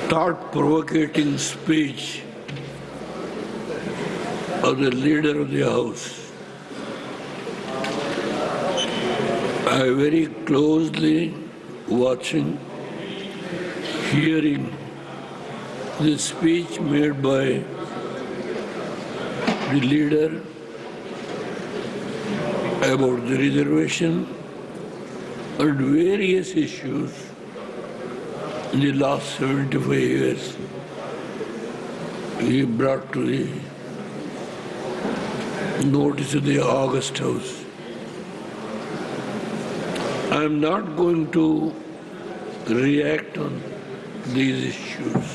thought-provoking speech of the leader of the House. I very closely watching, hearing the speech made by the leader about the reservation and various issues in the last 75 years he brought to the notice of the August House. I am not going to react on these issues.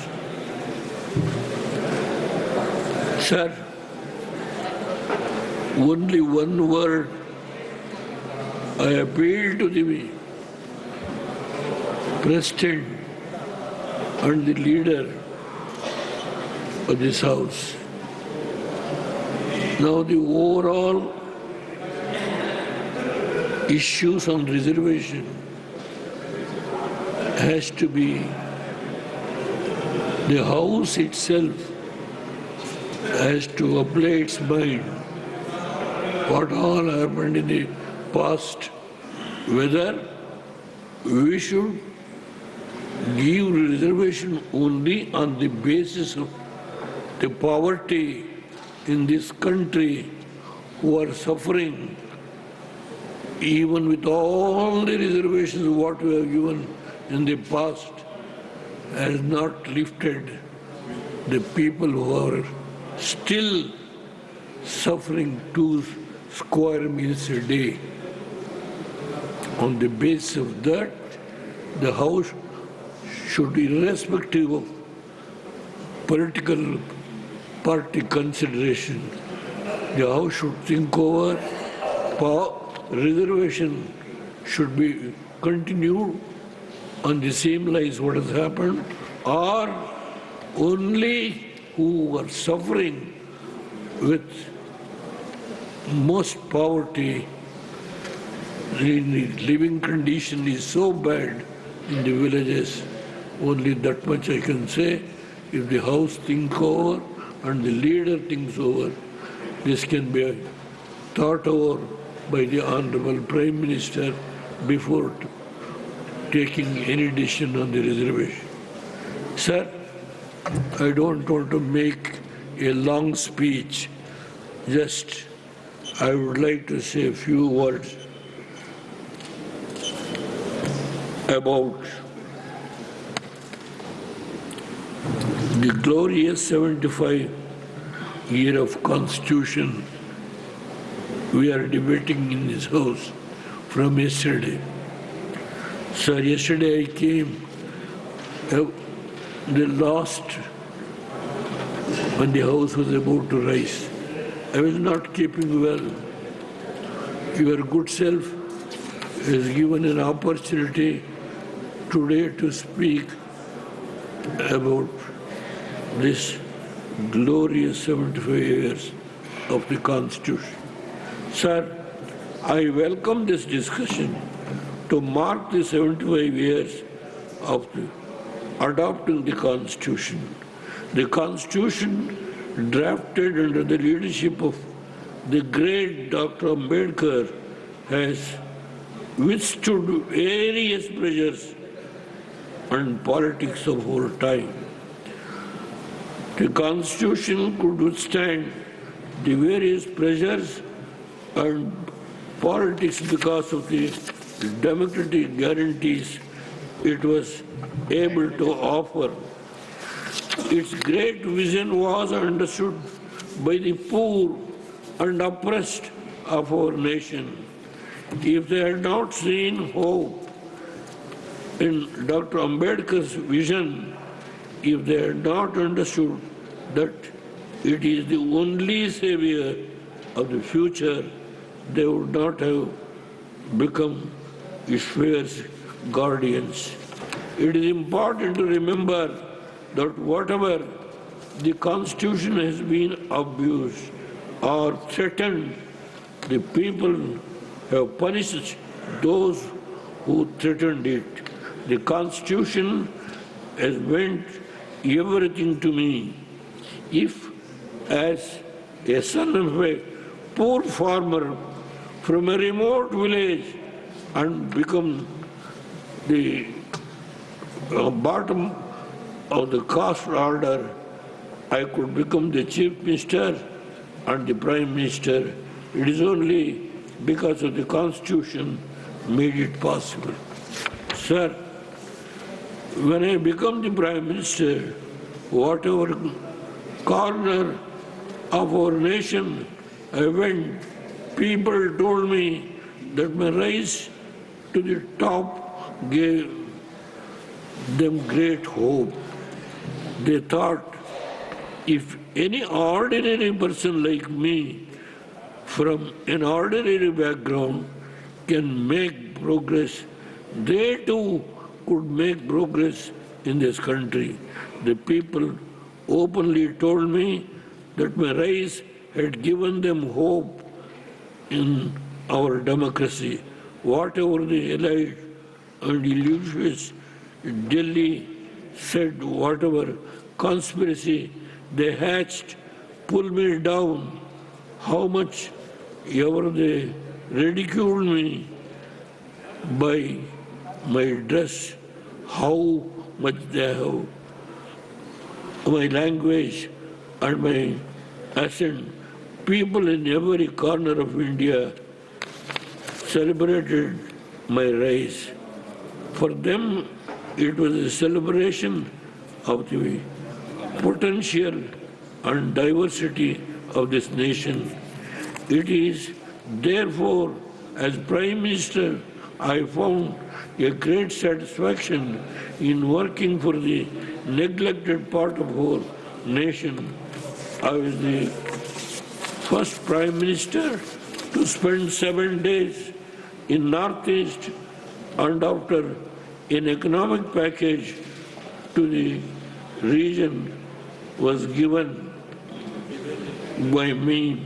Sir, only one word I appeal to the President and the leader of this House. Now the overall issues on reservation has to be the House itself has to apply its mind what all happened in the past, whether we should give reservation only on the basis of the poverty in this country who are suffering, even with all the reservations what we have given in the past, has not lifted the people who are still suffering 2 square meals a day. On the basis of that, the House should, irrespective of political party consideration, the House should think over reservation should be continued on the same lines what has happened, or only who are suffering with most poverty, the living condition is so bad in the villages. Only that much I can say. If the House thinks over and the leader thinks over, this can be thought over by the Honorable Prime Minister before taking any decision on the reservation. Sir, I don't want to make a long speech. Just I would like to say a few words about the glorious 75 year of Constitution we are debating in this House from yesterday. Sir, yesterday I came, the last, when the House was about to rise. I was not keeping well. Your good self has given an opportunity today to speak about this glorious 75 years of the Constitution. Sir, I welcome this discussion to mark the 75 years of adopting the Constitution. The Constitution drafted under the leadership of the great Dr. Ambedkar has withstood various pressures and politics of our time. The Constitution could withstand the various pressures and politics because of the democratic guarantees it was able to offer. Its great vision was understood by the poor and oppressed of our nation. If they had not seen hope in Dr. Ambedkar's vision, if they had not understood that it is the only savior of the future, they would not have become Ishwar's guardians. It is important to remember that whatever the Constitution has been abused or threatened, the people have punished those who threatened it. The Constitution has meant everything to me. If, as a son of a poor farmer from a remote village and become the bottom of the caste order, I could become the chief minister and the prime minister. It is only because of the constitution made it possible. Sir, when I become the prime minister, whatever corner of our nation I went, people told me that my rise to the top gave them great hope. They thought if any ordinary person like me from an ordinary background can make progress, they too could make progress in this country. The people openly told me that my rise had given them hope in our democracy. Whatever the elite and illustrious Delhi said, whatever conspiracy they hatched, pull me down, how much ever they ridiculed me by my dress, how much they have my language and my accent. People in every corner of India celebrated my rise. For them, it was a celebration of the potential and diversity of this nation. It is therefore, as Prime Minister, I found a great satisfaction in working for the neglected part of our nation. I was the first Prime Minister to spend 7 days in Northeast, and after an economic package to the region was given by me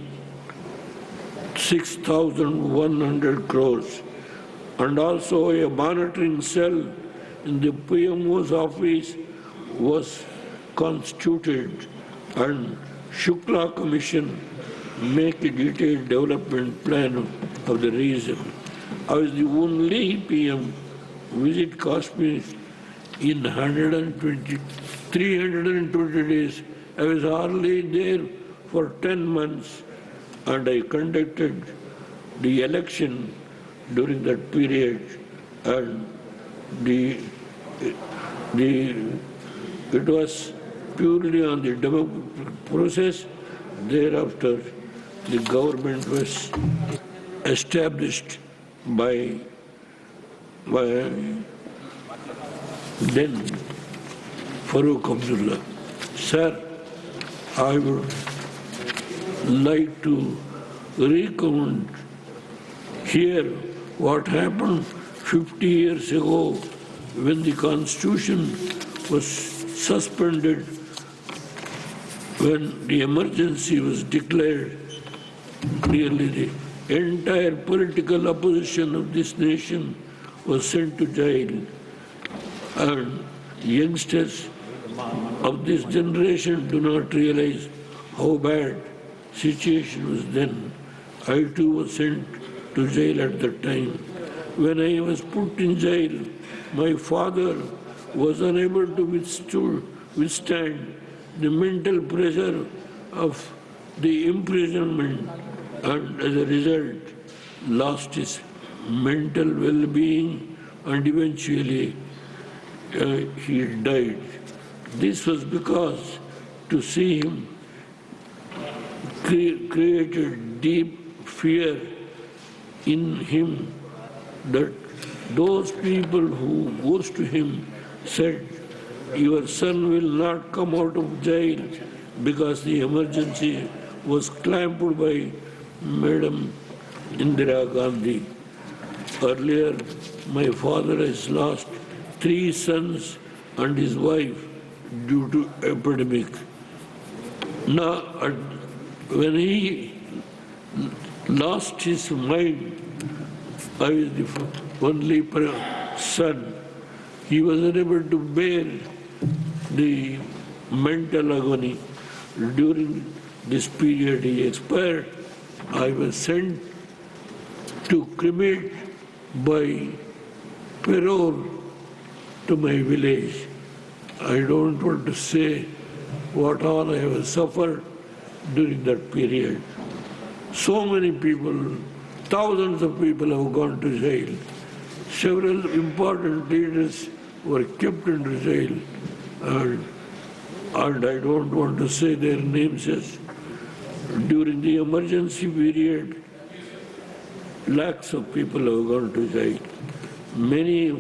6,100 crores, and also a monitoring cell in the PMO's office was constituted, and Shukla Commission make a detailed development plan of the region. I was the only PM visit Kashmir in 320 days. I was hardly there for 10 months, and I conducted the election during that period, and it was purely on the democratic process. Thereafter, the government was established by then Farooq Abdullah. Sir, I would like to recount here what happened 50 years ago when the Constitution was suspended, when the emergency was declared. Nearly the entire political opposition of this nation was sent to jail, and youngsters of this generation do not realize how bad situation was then. I too was sent to jail at that time. When I was put in jail, my father was unable to withstand the mental pressure of the imprisonment, and as a result lost his mental well-being, and eventually he died. This was because to see him created deep fear in him, that those people who goes to him said, your son will not come out of jail, because the emergency was clamped by Madam Indira Gandhi. Earlier, my father has lost 3 sons and his wife due to epidemic. Now, when he lost his mind, I was the only son. He was unable to bear the mental agony during this period. He expired. I was sent to cremate by parole to my village. I don't want to say what all I have suffered during that period. So many people, thousands of people have gone to jail. Several important leaders were kept in jail, and I don't want to say their names. During the emergency period, lakhs of people have gone to jail. Many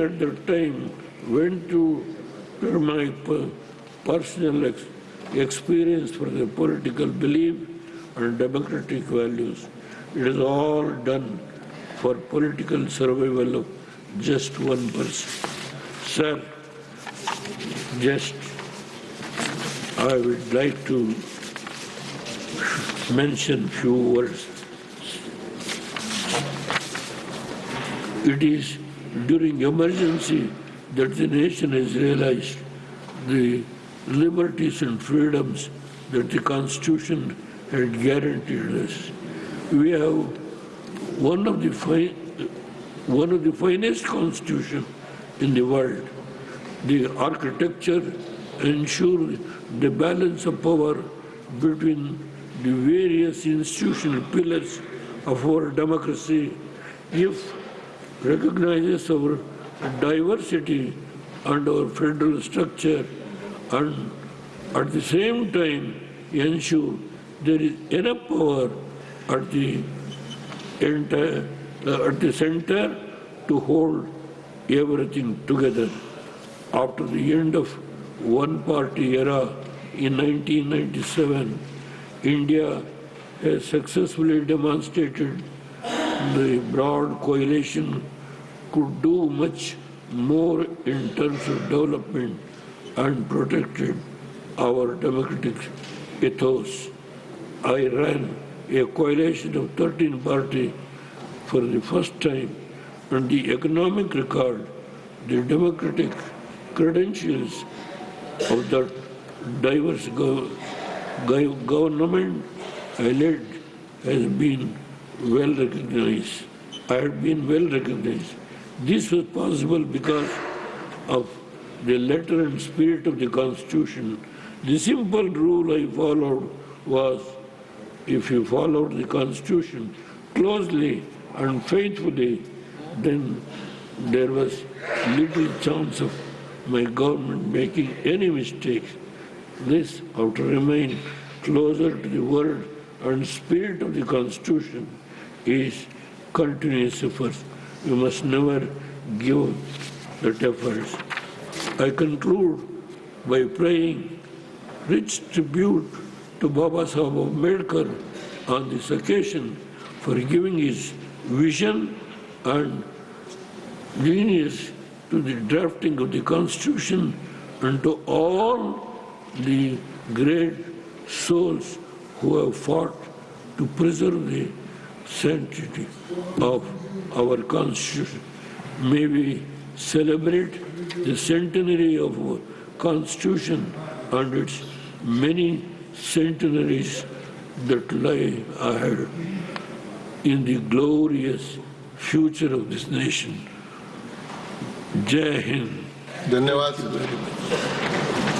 at that time went to my personal experience for the political belief and democratic values. It is all done for political survival of just one person. Sir, I would like to mention few words. It is during emergency that the nation has realized the liberties and freedoms that the Constitution had guaranteed us. We have one of the finest constitutions in the world. The architecture ensures the balance of power between the various institutional pillars of our democracy. If recognizes our diversity and our federal structure, and at the same time ensure there is enough power at the center to hold everything together. After the end of one-party era in 1997, India has successfully demonstrated the broad coalition could do much more in terms of development and protected our democratic ethos. I ran a coalition of 13 parties for the first time, and the economic record, the democratic credentials of that diverse government I led has been well recognized. I had been well recognized. This was possible because of the letter and spirit of the Constitution. The simple rule I followed was, if you followed the Constitution closely and faithfully, then there was little chance of my government making any mistakes. This, how to remain closer to the word and spirit of the Constitution, is continuous effort. We must never give that effort. I conclude by praying rich tribute to Baba Saheb Ambedkar on this occasion for giving his vision and genius to the drafting of the Constitution, and to all the great souls who have fought to preserve the sanctity of our Constitution. May we celebrate the centenary of our Constitution and its many centenaries that lie ahead in the glorious future of this nation. Jai Hind. धन्यवाद। Thank you very much.